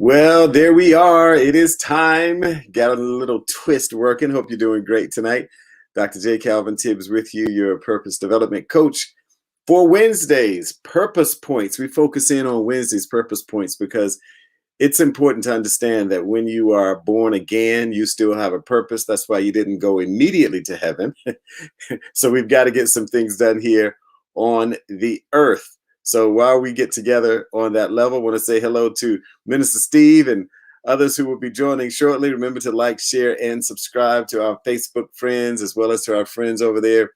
Well, there we are. It is time. Got a little twist working. Hope you're doing great tonight. Dr. J. Calvin Tibbs with you, your purpose development coach for Wednesdays. Purpose points. We focus in on Wednesdays, purpose points, because it's important to understand that when you are born again, you still have a purpose. That's why you didn't go immediately to heaven. So we've got to get some things done here on the earth. So while we get together on that level, I want to say hello to Minister Steve and others who will be joining shortly. Remember to like, share, and subscribe to our Facebook friends as well as to our friends over there.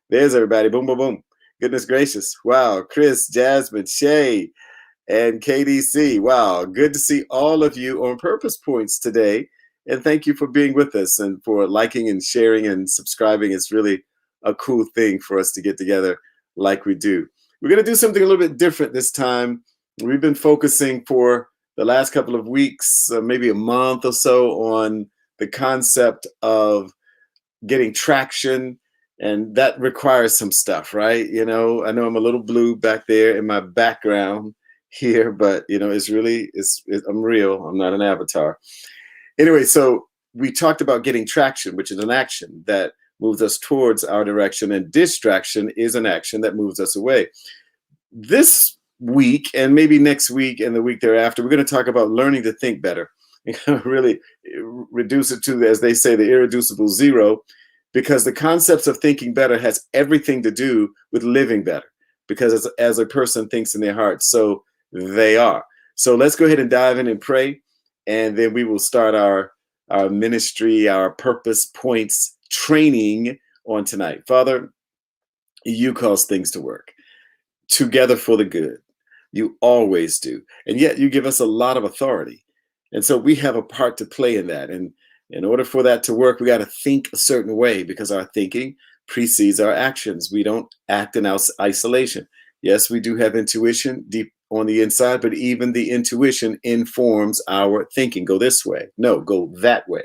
There's everybody. Boom, boom, boom. Goodness gracious. Wow. Chris, Jasmine, Shay, and KDC. Wow. Good to see all of you on Purpose Points today. And thank you for being with us and for liking and sharing and subscribing. It's really a cool thing for us to get together like we do. We're going to do something a little bit different this time. We've been focusing for the last couple of weeks, maybe a month or so, on the concept of getting traction, and that requires some stuff, right? I know I'm a little blue back there in my background here, but I'm real. I'm not an avatar. Anyway, so we talked about getting traction, which is an action that moves us towards our direction, and distraction is an action that moves us away. This week, and maybe next week and the week thereafter, we're going to talk about learning to think better. Really reduce it to, as they say, the irreducible zero, because the concepts of thinking better has everything to do with living better, because as a person thinks in their heart, so they are. So let's go ahead and dive in and pray, and then we will start our ministry, our purpose points training on tonight. Father, you cause things to work together for the good. You always do. And yet you give us a lot of authority. And so we have a part to play in that. And in order for that to work, we got to think a certain way, because our thinking precedes our actions. We don't act in isolation. Yes, we do have intuition deep on the inside, but even the intuition informs our thinking. Go this way. No, go that way.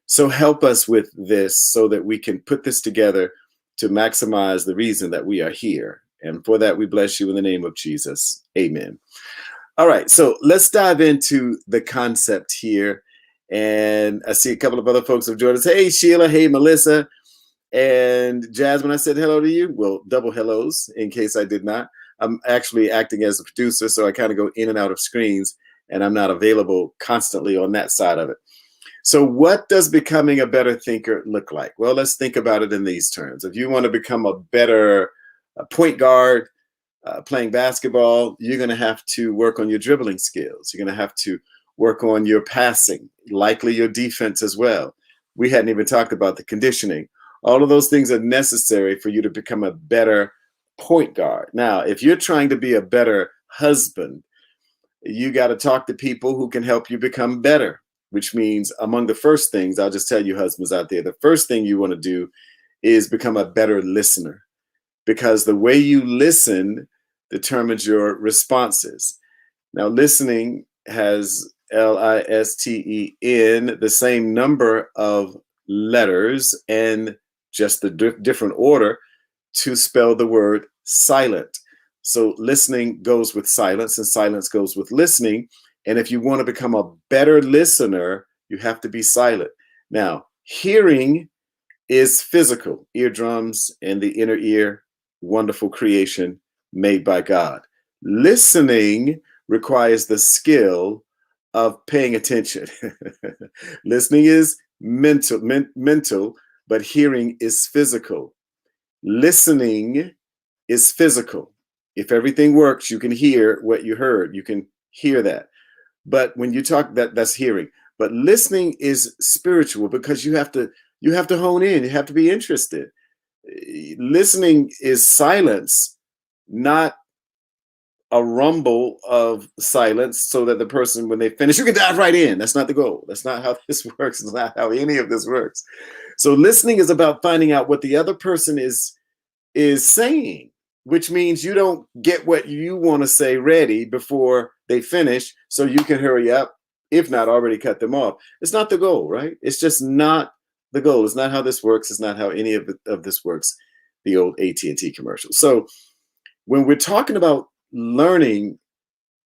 So help us with this so that we can put this together to maximize the reason that we are here. And for that, we bless you in the name of Jesus. Amen. All right, so let's dive into the concept here. And I see a couple of other folks have joined us. Hey, Sheila. Hey, Melissa. And Jasmine, I said hello to you. Well, double hellos in case I did not. I'm actually acting as a producer, so I kind of go in and out of screens, and I'm not available constantly on that side of it. So what does becoming a better thinker look like? Well, let's think about it in these terms. If you want to become a better point guard playing basketball, you're going to have to work on your dribbling skills. You're going to have to work on your passing, likely your defense as well. We hadn't even talked about the conditioning. All of those things are necessary for you to become a better point guard. Now, if you're trying to be a better husband, you got to talk to people who can help you become better, which means among the first things, I'll just tell you husbands out there, the first thing you want to do is become a better listener, because the way you listen determines your responses. Now, listening has LISTEN, the same number of letters and just the different order to spell the word silent. So listening goes with silence, and silence goes with listening. And if you want to become a better listener, you have to be silent. Now, hearing is physical, eardrums and the inner ear, wonderful creation made by God. Listening requires the skill of paying attention. Listening is mental, but hearing is physical. Listening is physical. If everything works, you can hear what you heard. You can hear that. But when you talk, that's hearing. But listening is spiritual, because you have to hone in. You have to be interested. Listening is silence, not a rumble of silence, so that the person, when they finish, you can dive right in. That's not the goal. That's not how this works. It's not how any of this works. So listening is about finding out what the other person is saying, which means you don't get what you want to say ready before they finish, so you can hurry up, if not already cut them off. It's not the goal, right? It's just not the goal. It's not how this works. It's not how any of this works, the old AT&T commercial. So when we're talking about learning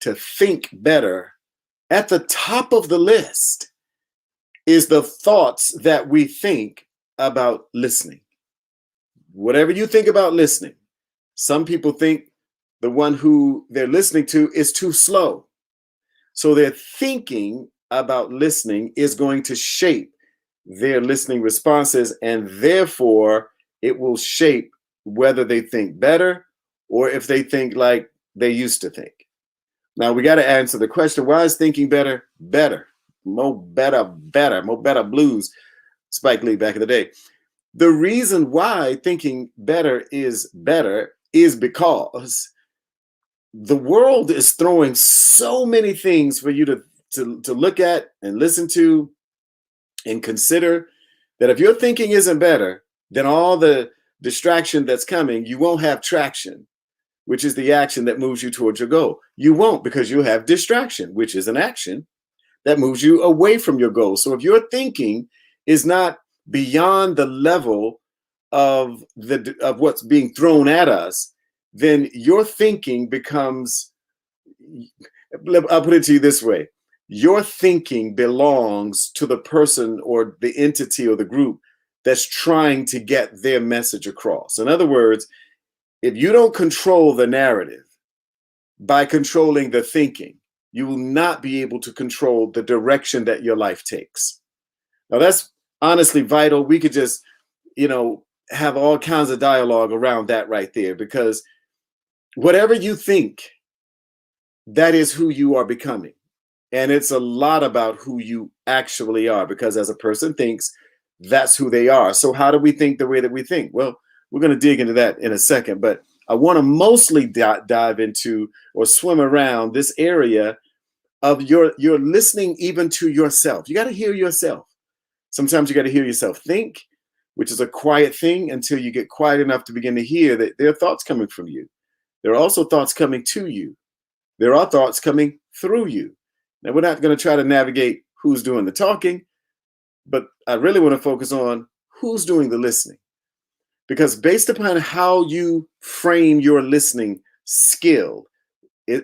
to think better, At the top of the list is the thoughts that we think about listening. Whatever you think about listening, some people think the one who they're listening to is too slow. So their thinking about listening is going to shape their listening responses, and therefore it will shape whether they think better or if they think like they used to think. Now we got to answer the question, why is thinking better better? More better blues, Spike Lee back in the day. The reason why thinking better is because the world is throwing so many things for you to look at and listen to and consider, that if your thinking isn't better, then all the distraction that's coming, you won't have traction, which is the action that moves you towards your goal. You won't, because you'll have distraction, which is an action that moves you away from your goal. So if your thinking is not beyond the level of what's being thrown at us, then your thinking becomes, I'll put it to you this way. Your thinking belongs to the person or the entity or the group that's trying to get their message across. In other words, if you don't control the narrative by controlling the thinking, you will not be able to control the direction that your life takes. Now, that's honestly vital. We could just, have all kinds of dialogue around that right there, because whatever you think, that is who you are becoming. And it's a lot about who you actually are, because as a person thinks, that's who they are. So how do we think the way that we think? Well, we're going to dig into that in a second, but I want to mostly dive into or swim around this area of your listening even to yourself. You got to hear yourself. Sometimes you got to hear yourself think, which is a quiet thing, until you get quiet enough to begin to hear that there are thoughts coming from you. There are also thoughts coming to you. There are thoughts coming through you. Now, we're not going to try to navigate who's doing the talking, but I really want to focus on who's doing the listening. Because based upon how you frame your listening skill,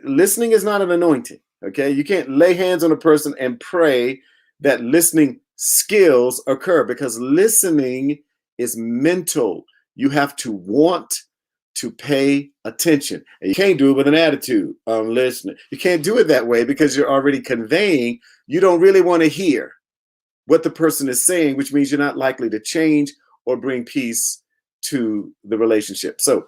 listening is not an anointing, okay? You can't lay hands on a person and pray that listening skills occur, because listening is mental. You have to want to pay attention. And you can't do it with an attitude on listening. You can't do it that way, because you're already conveying you don't really want to hear what the person is saying, which means you're not likely to change or bring peace to the relationship. So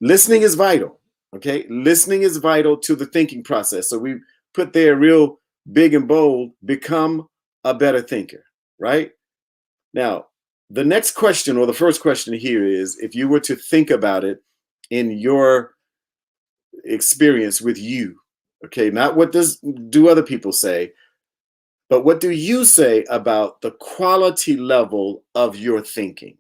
listening is vital, okay? Listening is vital to the thinking process. So we put there real big and bold, become a better thinker, right? Now, the next question, or the first question here, is if you were to think about it in your experience with you, okay, not what do other people say, but what do you say about the quality level of your thinking,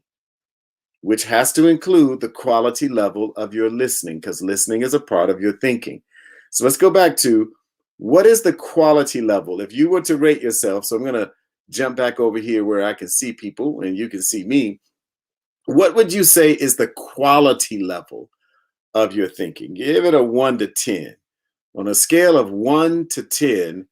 which has to include the quality level of your listening, because listening is a part of your thinking. So let's go back to, what is the quality level? If you were to rate yourself, so I'm going to jump back over here where I can see people and you can see me. What would you say is the quality level of your thinking? Give it a 1 to 10. On a scale of 1 to 10,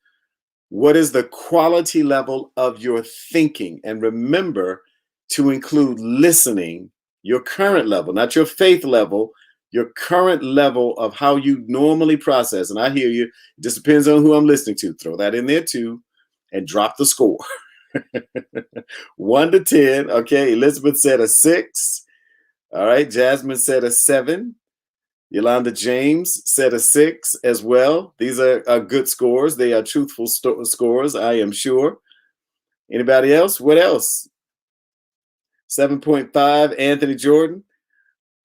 what is the quality level of your thinking? And remember to include listening, your current level, not your faith level, your current level of how you normally process. And I hear you. It just depends on who I'm listening to. Throw that in there too and drop the score. 1 to 10. Okay. Elizabeth said a 6. All right. Jasmine said a 7. Yolanda James said a 6 as well. These are good scores. They are truthful scores, I am sure. Anybody else? What else? 7.5, Anthony Jordan.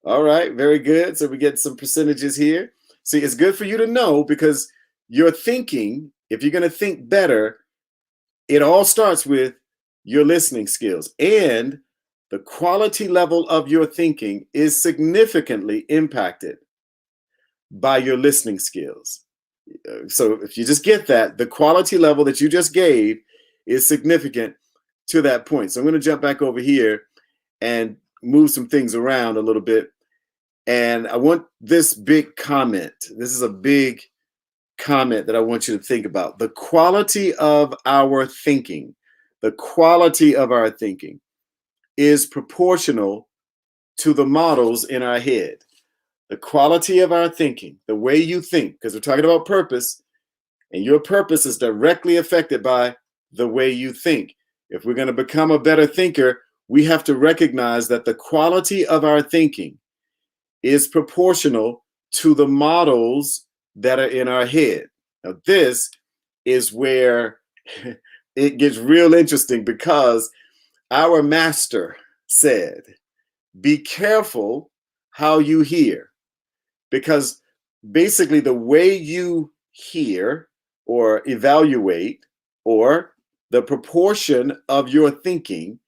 All right, very good. So we get some percentages here. See, it's good for you to know, because your thinking, if you're going to think better, it all starts with your listening skills. And the quality level of your thinking is significantly impacted by your listening skills. So if you just get that, the quality level that you just gave is significant to that point. So I'm going to jump back over here and move some things around a little bit. And I want this big comment. This is a big comment that I want you to think about. The quality of our thinking, the quality of our thinking is proportional to the models in our head. The quality of our thinking, the way you think, because we're talking about purpose, and your purpose is directly affected by the way you think. If we're going to become a better thinker, we have to recognize that the quality of our thinking is proportional to the models that are in our head. Now, this is where it gets real interesting, because our master said, be careful how you hear, because basically the way you hear or evaluate, or the proportion of your thinking,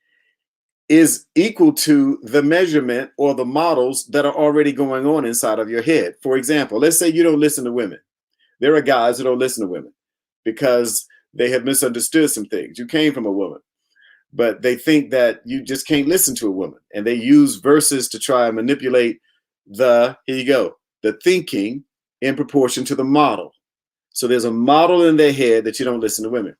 is equal to the measurement or the models that are already going on inside of your head. For example, let's say you don't listen to women. There are guys who don't listen to women because they have misunderstood some things. You came from a woman, but they think that you just can't listen to a woman, and they use verses to try and manipulate here you go, the thinking in proportion to the model. So there's a model in their head that you don't listen to women.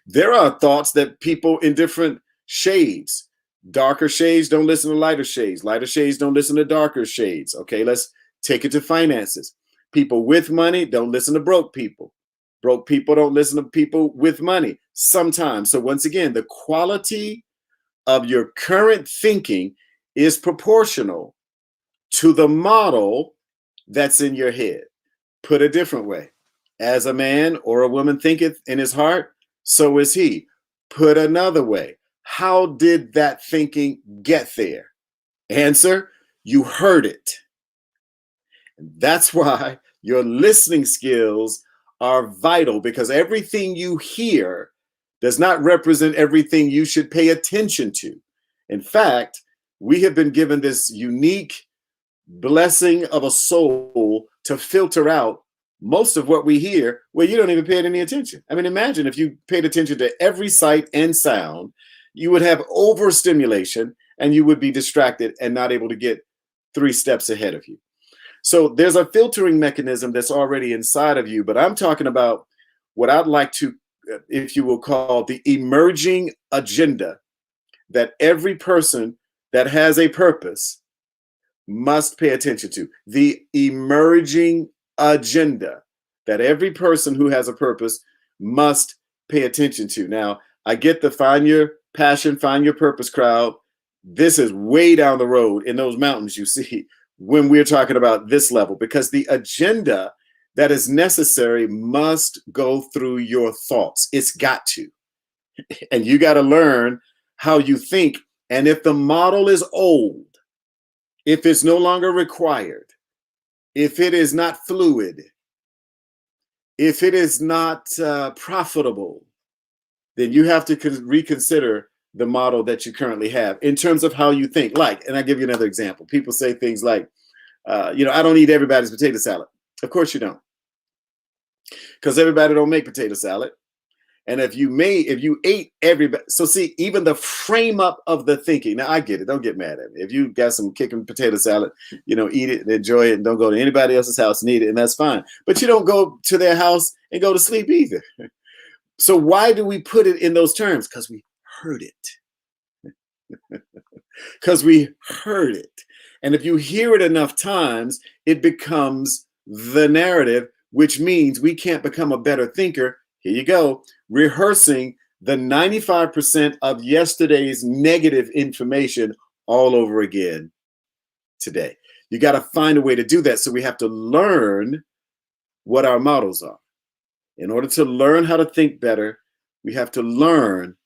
There are thoughts that people in different shades, darker shades don't listen to lighter shades don't listen to darker shades. Okay, let's take it to finances. People with money don't listen to broke people. Broke people don't listen to people with money sometimes. So once again, the quality of your current thinking is proportional to the model that's in your head. Put a different way, as a man or a woman thinketh in his heart, so is he. Put another way, how did that thinking get there? Answer, you heard it. That's why your listening skills are vital, because everything you hear does not represent everything you should pay attention to. In fact, we have been given this unique blessing of a soul to filter out most of what we hear where you don't even pay any attention. I mean, imagine if you paid attention to every sight and sound, you would have overstimulation and you would be distracted and not able to get 3 steps ahead of you. So there's a filtering mechanism that's already inside of you, but I'm talking about what I'd like to, if you will, call the emerging agenda that every person that has a purpose must pay attention to. The emerging agenda that every person who has a purpose must pay attention to. Now, I get the find your passion, find your purpose crowd. This is way down the road in those mountains you see when we're talking about this level, because the agenda that is necessary must go through your thoughts. It's got to. And you got to learn how you think. And if the model is old, if it's no longer required, if it is not fluid, if it is not profitable, then you have to reconsider the model that you currently have in terms of how you think. Like, and I'll give you another example. People say things like, I don't eat everybody's potato salad. Of course you don't, because everybody don't make potato salad. And if you ate everybody, so see, even the frame up of the thinking. Now I get it. Don't get mad at me. If you got some kicking potato salad, eat it and enjoy it, and don't go to anybody else's house and eat it, and that's fine. But you don't go to their house and go to sleep either. So why do we put it in those terms? Because we heard it. Because we heard it. And if you hear it enough times, it becomes the narrative, which means we can't become a better thinker. Here you go, rehearsing the 95% of yesterday's negative information all over again today. You got to find a way to do that. So we have to learn what our models are. In order to learn how to think better, we have to learn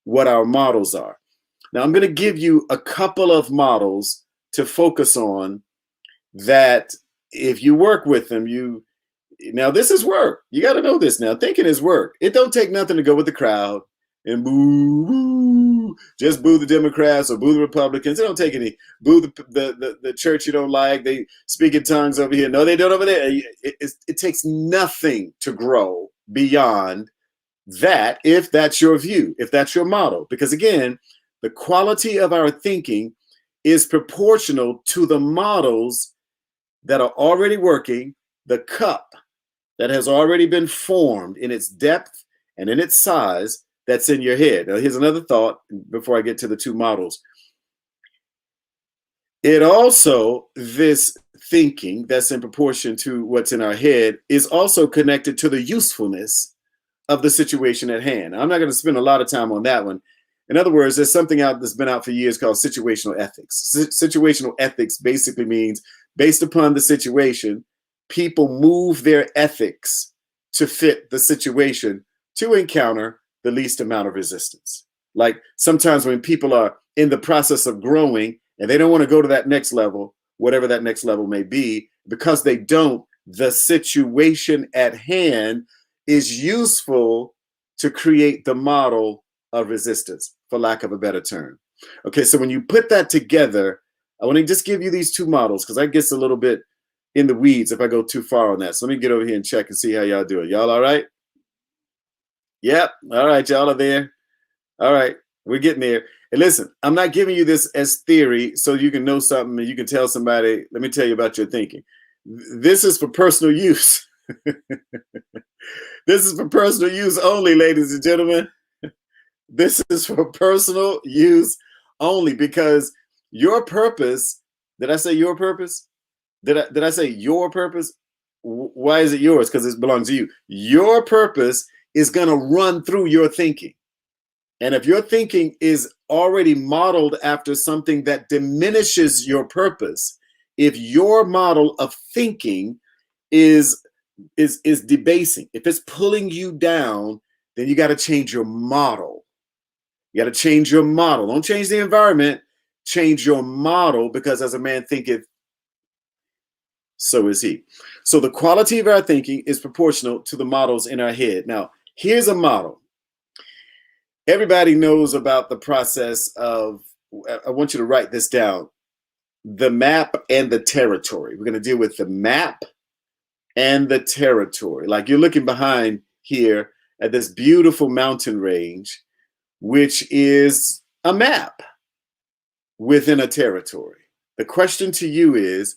what our models are. Now, I'm going to give you a couple of models to focus on that if you work with them, now this is work. You got to know this now. Thinking is work. It don't take nothing to go with the crowd and boo, just boo the Democrats or boo the Republicans. It don't take any. Boo the church you don't like. They speak in tongues over here. No, they don't over there. It takes nothing to grow beyond that, if that's your view, if that's your model. Because again, the quality of our thinking is proportional to the models that are already working, the cup that has already been formed in its depth and in its size that's in your head. Now, here's another thought before I get to the two models. It also, this thinking that's in proportion to what's in our head is also connected to the usefulness of the situation at hand. I'm not going to spend a lot of time on that one. In other words, there's something out that's been out for years called situational ethics. Situational ethics basically means based upon the situation, people move their ethics to fit the situation to encounter the least amount of resistance. Like sometimes when people are in the process of growing and they don't want to go to that next level, whatever that next level may be, because they don't, the situation at hand is useful to create the model of resistance, for lack of a better term. Okay, so when you put that together, I want to just give you these two models because that gets a little bit in the weeds if I go too far on that. So let me get over here and check and see how y'all doing. Y'all all right? Yep. All right, y'all are there. All right, we're getting there. And listen, I'm not giving you this as theory so you can know something and you can tell somebody, let me tell you about your thinking. This is for personal use. This is for personal use only, ladies and gentlemen. This is for personal use only because your purpose, did I say your purpose? Did I say your purpose? Why is it yours? Because it belongs to you. Your purpose is going to run through your thinking. And if your thinking is already modeled after something that diminishes your purpose, if your model of thinking is debasing, if it's pulling you down, then you got to change your model. You got to change your model. Don't change the environment, change your model, because as a man thinketh, so is he. So the quality of our thinking is proportional to the models in our head. Now, here's a model. Everybody knows about the process of, I want you to write this down, the map and the territory. We're going to deal with the map and the territory. Like you're looking behind here at this beautiful mountain range, which is a map within a territory. The question to you is,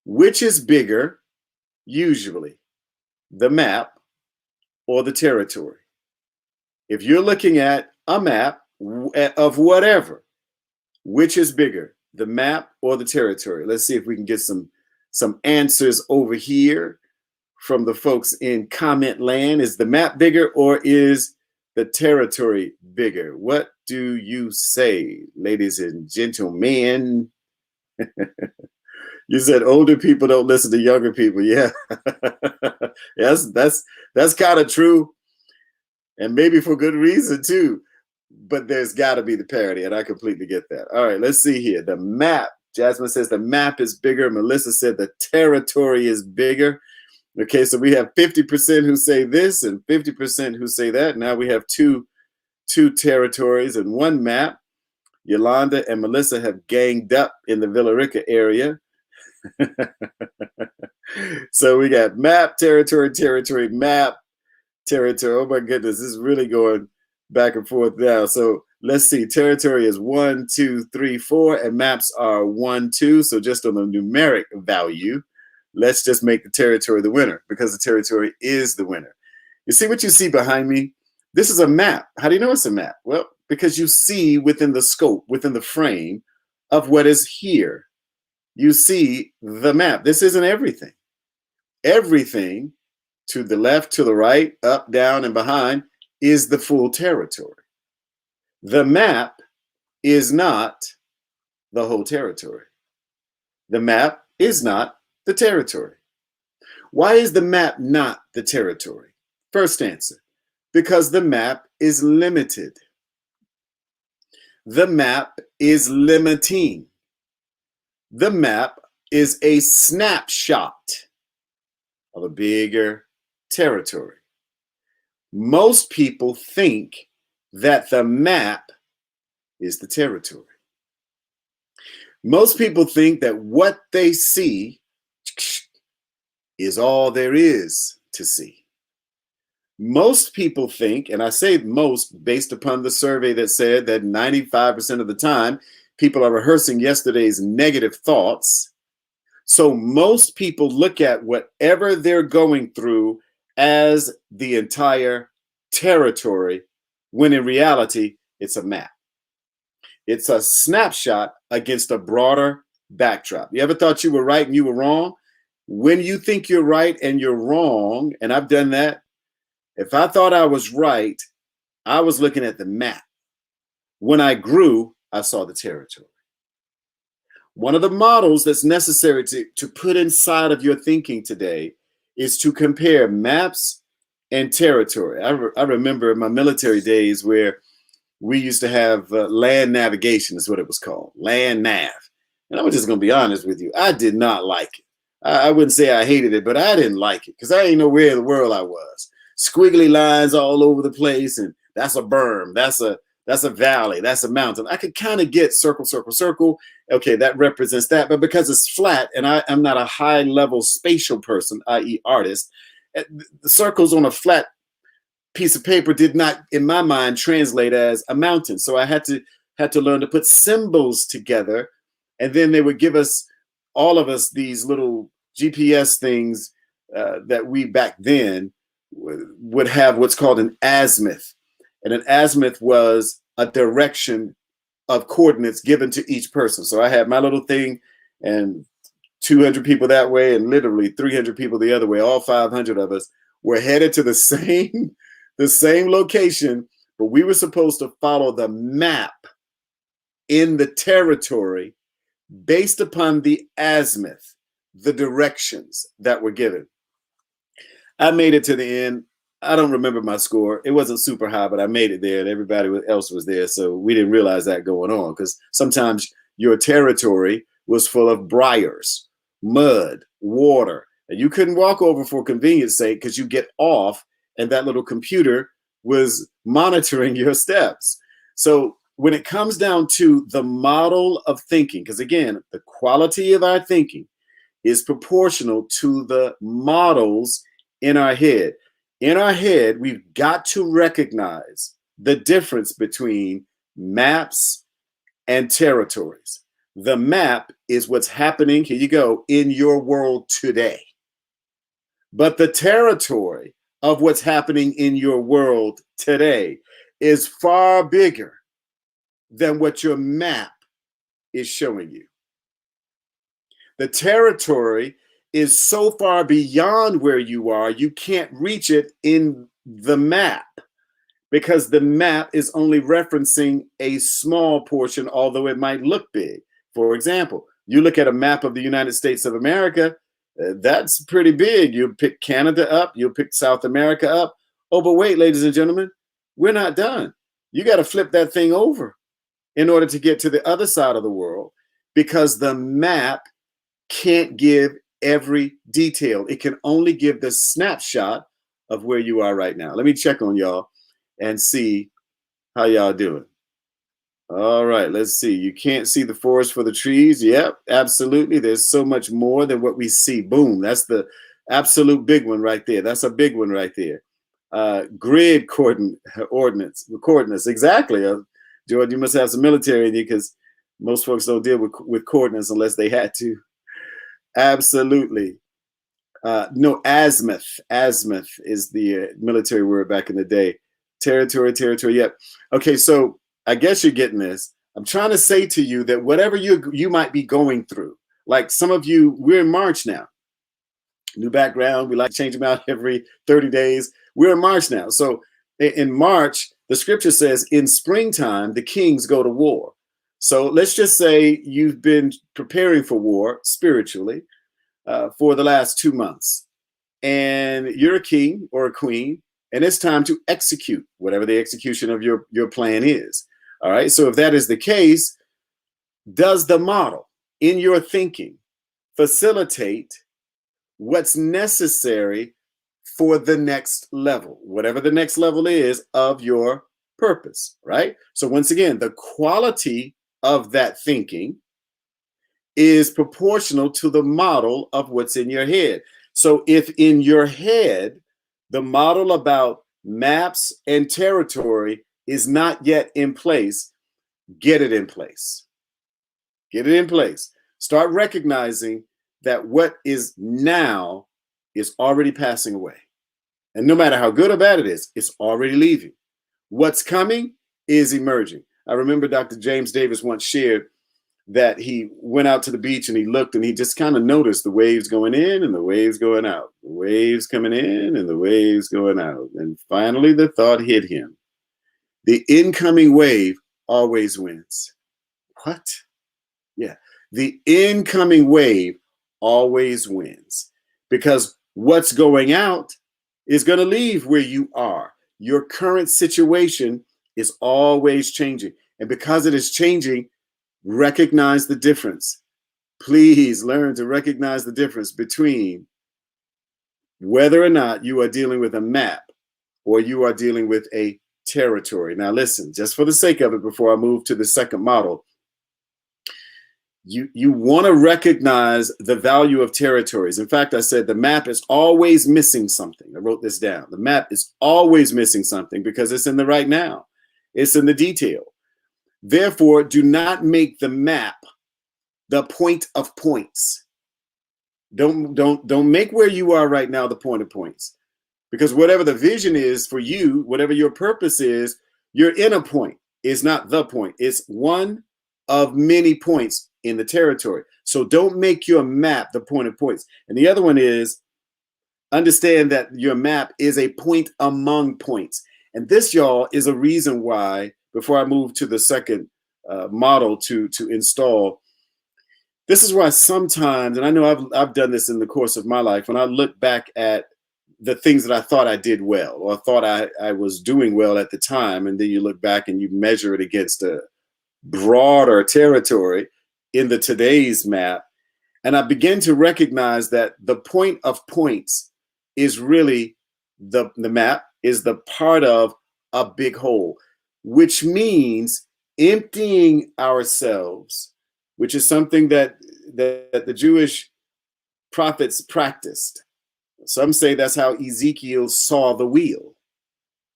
which is bigger, usually, the map or the territory? If you're looking at a map of whatever, which is bigger, the map or the territory? Let's see if we can get some answers over here from the folks in comment land. Is the map bigger or is the territory bigger? What do you say, ladies and gentlemen? You said older people don't listen to younger people. Yeah, yes, that's kind of true. And maybe for good reason too, but there's got to be the parity, and I completely get that. All right, let's see here. The map. Jasmine says the map is bigger. Melissa said the territory is bigger. Okay, so we have 50% who say this and 50% who say that. Now we have two territories and one map. Yolanda and Melissa have ganged up in the Villa Rica area. So we got map, territory, map, territory. Oh my goodness, this is really going back and forth now. So let's see. Territory is 1, 2, 3, 4, and maps are 1, 2. So just on the numeric value, let's just make the territory the winner because the territory is the winner. You see what you see behind me? This is a map. How do you know it's a map? Well, because you see within the scope, within the frame of what is here. You see the map. This isn't everything. Everything to the left, to the right, up, down, and behind is the full territory. The map is not the whole territory. The map is not the territory. Why is the map not the territory? First answer, because the map is limited. The map is limiting. The map is a snapshot of a bigger territory. Most people think that the map is the territory. Most people think that what they see is all there is to see. Most people think, and I say most based upon the survey that said that 95% of the time people are rehearsing yesterday's negative thoughts. So most people look at whatever they're going through as the entire territory, when in reality, it's a map. It's a snapshot against a broader backdrop. You ever thought you were right and you were wrong? When you think you're right and you're wrong, and I've done that, if I thought I was right, I was looking at the map. When I grew, I saw the territory. One of the models that's necessary to put inside of your thinking today is to compare maps and territory. I remember my military days where we used to have land navigation, is what it was called, land nav. And I'm just going to be honest with you. I did not like it. I wouldn't say I hated it, but I didn't like it because I didn't know where in the world I was. Squiggly lines all over the place, and that's a berm, that's a valley, that's a mountain. I could kind of get circle, circle, circle. Okay, that represents that. But because it's flat and I'm not a high level spatial person, i.e. artist, the circles on a flat piece of paper did not, in my mind, translate as a mountain. So I had to learn to put symbols together, and then they would give us, all of us, these little GPS things that we back then would have what's called an azimuth. And an azimuth was a direction of coordinates given to each person. So I had my little thing and 200 people that way and literally 300 people the other way. All 500 of us were headed to the same location, but we were supposed to follow the map in the territory based upon the azimuth, the directions that were given. I made it to the end. I don't remember my score. It wasn't super high, but I made it there and everybody else was there. So we didn't realize that going on, because sometimes your territory was full of briars, mud, water, and you couldn't walk over for convenience sake because you get off and that little computer was monitoring your steps. So when it comes down to the model of thinking, because again, the quality of our thinking is proportional to the models in our head. In our head, we've got to recognize the difference between maps and territories. The map is what's happening, here you go, in your world today. But the territory of what's happening in your world today is far bigger than what your map is showing you. The territory is so far beyond where you are, you can't reach it in the map because the map is only referencing a small portion, although it might look big. For example, you look at a map of the United States of America, that's pretty big. You pick Canada up, you'll pick South America up. Oh, but wait, ladies and gentlemen, we're not done. You got to flip that thing over in order to get to the other side of the world, because the map can't give every detail. It can only give the snapshot of where you are right now. Let me check on y'all and see how y'all doing. All right, let's see. You can't see the forest for the trees. Yep, absolutely. There's so much more than what we see. Boom. That's the absolute big one right there. That's a big one right there. Grid coordinates. Exactly. George, you must have some military in you, because most folks don't deal with coordinates unless they had to. Absolutely. No, azimuth. Azimuth is the military word back in the day. Territory. Yep. Okay, so I guess you're getting this. I'm trying to say to you that whatever you might be going through, like some of you, we're in March now. New background. We like to change them out every 30 days. We're in March now. So in March, the scripture says in springtime, the kings go to war. So let's just say you've been preparing for war spiritually for the last 2 months, and you're a king or a queen, and it's time to execute whatever the execution of your plan is. All right. So if that is the case, does the model in your thinking facilitate what's necessary for the next level, whatever the next level is of your purpose, right? So once again, the quality of that thinking is proportional to the model of what's in your head. So if in your head, the model about maps and territory is not yet in place, get it in place. Get it in place. Start recognizing that what is now is already passing away. And no matter how good or bad it is, it's already leaving. What's coming is emerging. I remember Dr. James Davis once shared that he went out to the beach and he looked and he just kind of noticed the waves going in and the waves going out, the waves coming in and the waves going out. And finally, the thought hit him. The incoming wave always wins. What? Yeah. The incoming wave always wins because what's going out is going to leave where you are. Your current situation is always changing. And because it is changing, recognize the difference. Please learn to recognize the difference between whether or not you are dealing with a map or you are dealing with a territory. Now, listen, just for the sake of it, before I move to the second model, you want to recognize the value of territories. In fact, I said the map is always missing something. I wrote this down. The map is always missing something because it's in the right now. It's in the detail. Therefore, do not make the map the point of points. Don't make where you are right now the point of points. Because whatever the vision is for you, whatever your purpose is, you're in a point. It's not the point. It's one of many points in the territory. So don't make your map the point of points. And the other one is understand that your map is a point among points. And this, y'all, is a reason why, before I move to the second model to install, this is why sometimes, and I know I've done this in the course of my life, when I look back at the things that I thought I did well or thought I was doing well at the time, and then you look back and you measure it against a broader territory in the today's map, and I begin to recognize that the point of points is really the map is the part of a big whole, which means emptying ourselves, which is something that the Jewish prophets practiced. Some say that's how Ezekiel saw the wheel.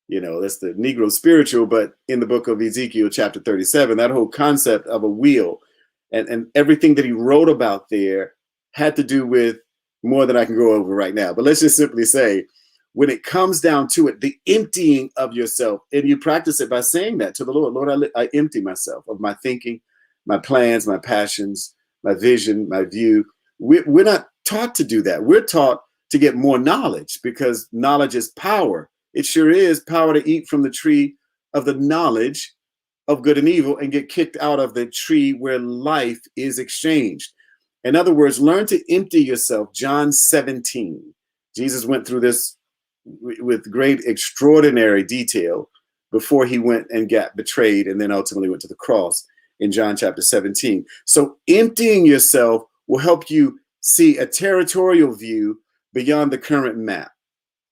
You know, that's the Negro spiritual, but in the book of Ezekiel, chapter 37, that whole concept of a wheel and everything that he wrote about there had to do with more than I can go over right now. But let's just simply say, when it comes down to it, the emptying of yourself, and you practice it by saying that to the Lord, Lord, I empty myself of my thinking, my plans, my passions, my vision, my view. We're not taught to do that. We're taught to get more knowledge because knowledge is power. It sure is power to eat from the tree of the knowledge of good and evil and get kicked out of the tree where life is exchanged. In other words, learn to empty yourself. John 17. Jesus went through this with great extraordinary detail before he went and got betrayed and then ultimately went to the cross in John chapter 17. So emptying yourself will help you see a territorial view beyond the current map.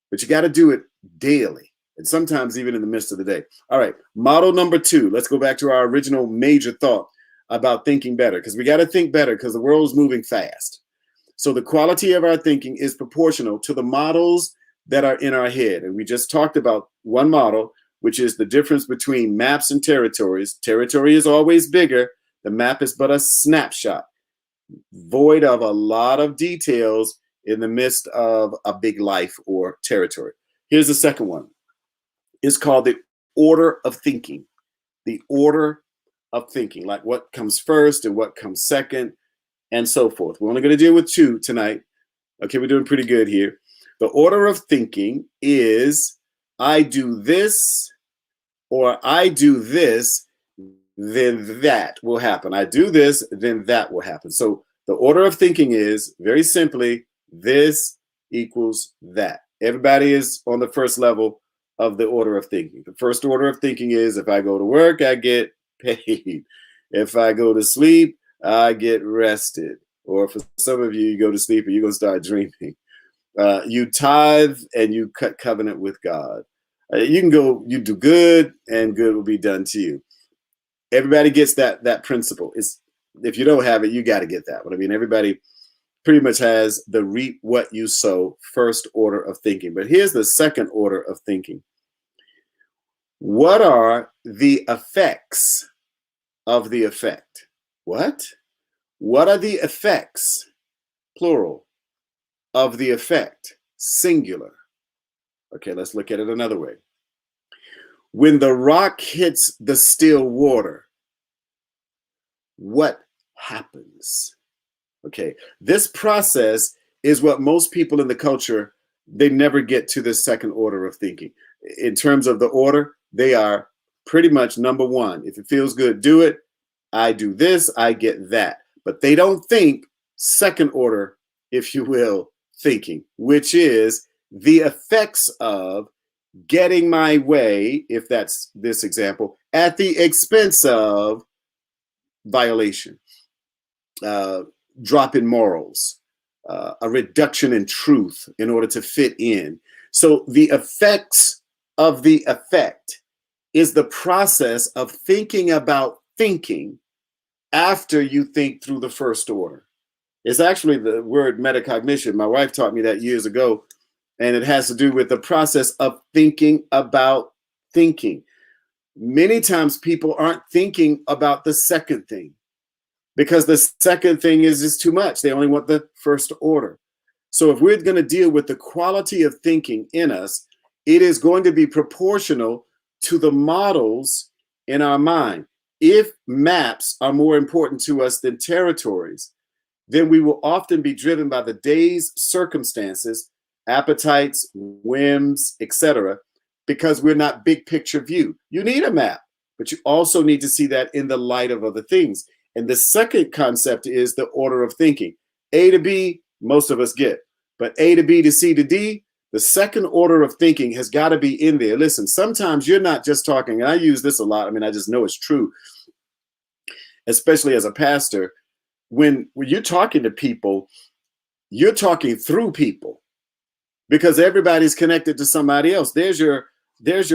But you got to do it daily and sometimes even in the midst of the day. All right, model number 2. Let's go back to our original major thought about thinking better, because we got to think better because the world is moving fast. So the quality of our thinking is proportional to the models that are in our head. And we just talked about one model, which is the difference between maps and territories. Territory is always bigger. The map is but a snapshot, void of a lot of details in the midst of a big life or territory. Here's the second one. It's called the order of thinking. The order of thinking, like what comes first and what comes second and so forth. We're only going to deal with 2 tonight. Okay, we're doing pretty good here. The order of thinking is I do this or I do this, then that will happen. I do this, then that will happen. So the order of thinking is very simply this equals that. Everybody is on the first level of the order of thinking. The first order of thinking is if I go to work, I get paid. If I go to sleep, I get rested. Or for some of you, you go to sleep and you're going to start dreaming. You tithe and you cut covenant with God. You can go, you do good and good will be done to you. Everybody gets that principle. It's, if you don't have it, you got to get that one. I mean, everybody pretty much has the reap what you sow first order of thinking. But here's the second order of thinking. What are the effects of the effect? What? What are the effects, plural, of the effect, singular? Okay, let's look at it another way. When the rock hits the still water, what happens? Okay, this process is what most people in the culture, they never get to this second order of thinking. In terms of the order, they are pretty much number one. If it feels good, do it. I do this, I get that. But they don't think second order, if you will, thinking, which is the effects of getting my way, if that's this example, at the expense of violation, uh, drop in morals, a reduction in truth in order to fit in. So the effects of the effect is the process of thinking about thinking after you think through the first order. It's actually the word metacognition. My wife taught me that years ago, and it has to do with the process of thinking about thinking. Many times people aren't thinking about the second thing because the second thing is just too much. They only want the first order. So if we're going to deal with the quality of thinking in us, it is going to be proportional to the models in our mind. If maps are more important to us than territories, then we will often be driven by the day's circumstances, appetites, whims, etc., because we're not big picture view. You need a map, but you also need to see that in the light of other things. And the second concept is the order of thinking. A to B, most of us get, but A to B to C to D, the second order of thinking has got to be in there. Listen, sometimes you're not just talking, and I use this a lot. I mean, I just know it's true, especially as a pastor. When you're talking to people, you're talking through people because everybody's connected to somebody else. There's your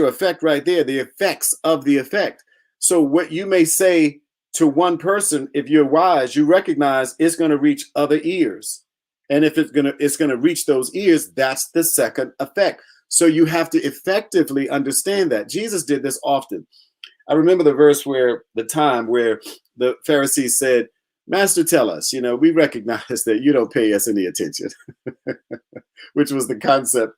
effect right there, the effects of the effect. So what you may say to one person, if you're wise, you recognize it's going to reach other ears. And if it's going to reach those ears, that's the second effect. So you have to effectively understand that. Jesus did this often. I remember the verse where the Pharisees said, Master, tell us, we recognize that you don't pay us any attention, which was the concept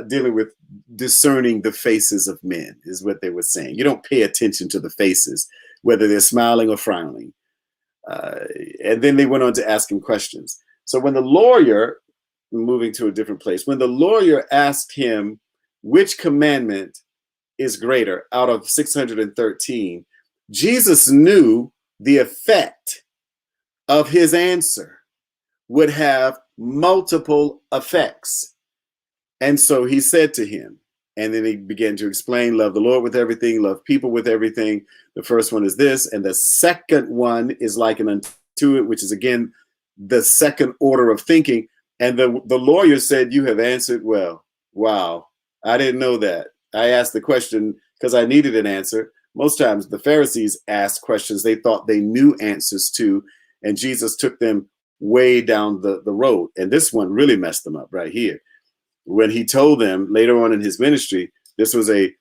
dealing with discerning the faces of men, is what they were saying. You don't pay attention to the faces, whether they're smiling or frowning. And then they went on to ask him questions. So when the lawyer, moving to a different place, when the lawyer asked him which commandment is greater out of 613, Jesus knew the effect of his answer would have multiple effects. And so he said to him, and then he began to explain, love the Lord with everything, love people with everything. The first one is this, and the second one is likened unto it, which is again the second order of thinking. And the lawyer said, you have answered well. Wow, I didn't know that. I asked the question because I needed an answer. Most times the Pharisees asked questions they thought they knew answers to, and Jesus took them way down the road. And this one really messed them up right here. When he told them later on in his ministry, this was a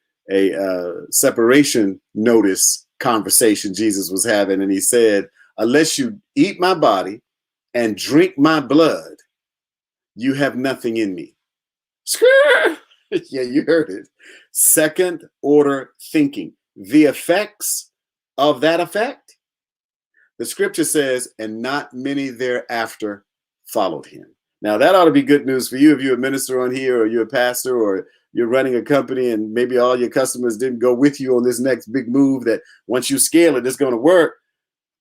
separation notice conversation Jesus was having. And he said, unless you eat my body and drink my blood, you have nothing in me. Yeah, you heard it. Second order thinking. The effects of that effect. The scripture says, and not many thereafter followed him. Now, that ought to be good news for you if you're a minister on here, or you're a pastor, or you're running a company and maybe all your customers didn't go with you on this next big move that once you scale it, it's going to work.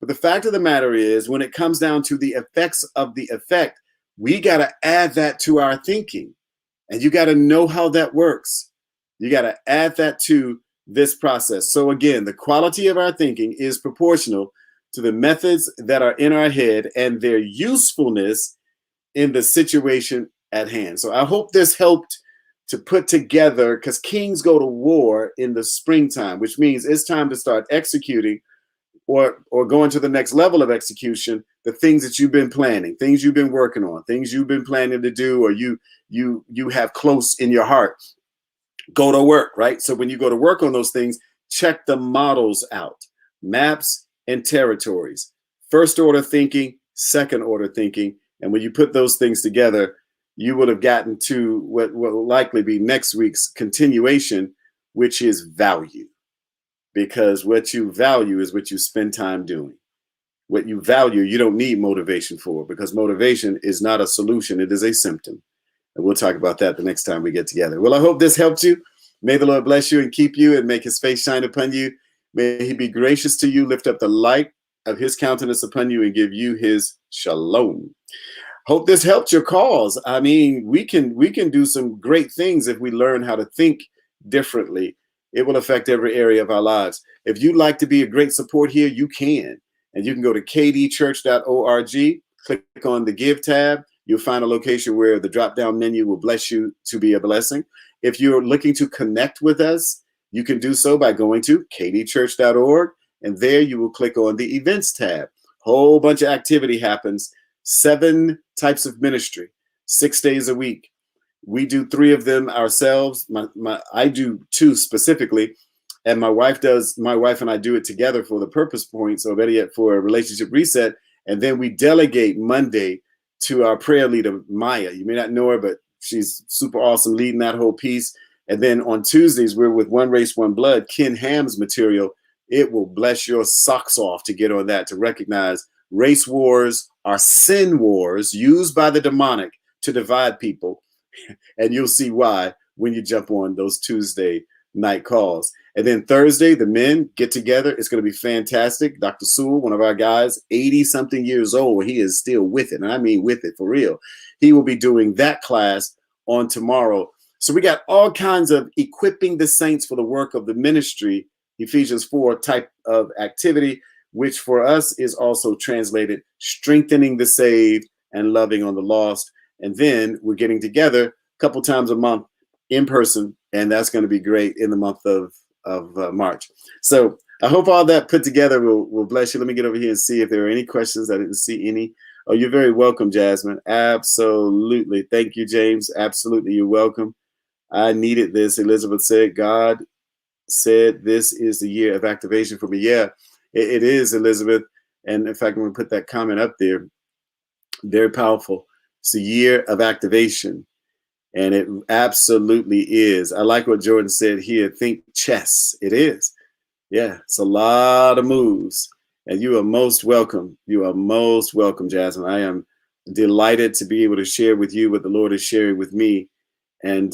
But the fact of the matter is, when it comes down to the effects of the effect, we got to add that to our thinking. And you got to know how that works. You got to add that to this process. So again, the quality of our thinking is proportional to the methods that are in our head and their usefulness in the situation at hand. So I hope this helped to put together, because kings go to war in the springtime, which means it's time to start executing or going to the next level of execution, the things that you've been planning, things you've been working on, things you've been planning to do, or you have close in your heart. Go to work, right? So when you go to work on those things, check the models out, maps and territories, first order thinking, second order thinking. And when you put those things together, you would have gotten to what will likely be next week's continuation, which is value. Because what you value is what you spend time doing. What you value, you don't need motivation for, because motivation is not a solution, it is a symptom. And we'll talk about that the next time we get together. Well, I hope this helped you. May the Lord bless you and keep you and make his face shine upon you. May he be gracious to you, lift up the light of his countenance upon you, and give you his shalom. Hope this helped your cause. I mean, we can do some great things if we learn how to think differently. It will affect every area of our lives. If you'd like to be a great support here, you can. And you can go to kdchurch.org, click on the Give tab. You'll find a location where the drop-down menu will bless you to be a blessing. If you're looking to connect with us, you can do so by going to kdchurch.org, and there you will click on the Events tab. Whole bunch of activity happens. 7 types of ministry, 6 days a week. We do 3 of them ourselves. I do 2 specifically, and my wife and I do it together for the purpose points, or better yet, for a relationship reset. And then we delegate Monday to our prayer leader, Maya. You may not know her, but she's super awesome leading that whole piece. And then on Tuesdays, we're with One Race, One Blood, Ken Ham's material. It will bless your socks off to get on that, to recognize race wars are sin wars used by the demonic to divide people. And you'll see why when you jump on those Tuesday night calls. And then Thursday, the men get together. It's going to be fantastic. Dr. Sewell, one of our guys, 80-something years old, he is still with it. And I mean with it for real. He will be doing that class on tomorrow. So we got all kinds of equipping the saints for the work of the ministry, Ephesians 4 type of activity, which for us is also translated strengthening the saved and loving on the lost. And then we're getting together a couple times a month in person, and that's going to be great in the month of March. So I hope all that put together will bless you. Let me get over here and see if there are any questions. I didn't see any. Oh, you're very welcome, Jasmine. Absolutely. Thank you, James. Absolutely, you're welcome. I needed this. Elizabeth said, God said this is the year of activation for me. Yeah, it is, Elizabeth. And in fact, I'm going to put that comment up there. Very powerful. It's a year of activation. And it absolutely is. I like what Jordan said here. Think chess. It is. Yeah, it's a lot of moves. And you are most welcome. You are most welcome, Jasmine. I am delighted to be able to share with you what the Lord is sharing with me. And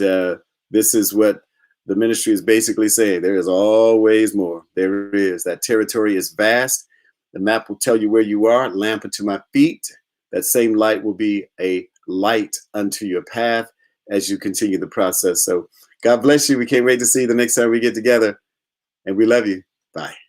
this is what the ministry is basically saying. There is always more. There is. That territory is vast. The map will tell you where you are. Lamp unto my feet. That same light will be a light unto your path as you continue the process. So God bless you. We can't wait to see you the next time we get together. And we love you. Bye.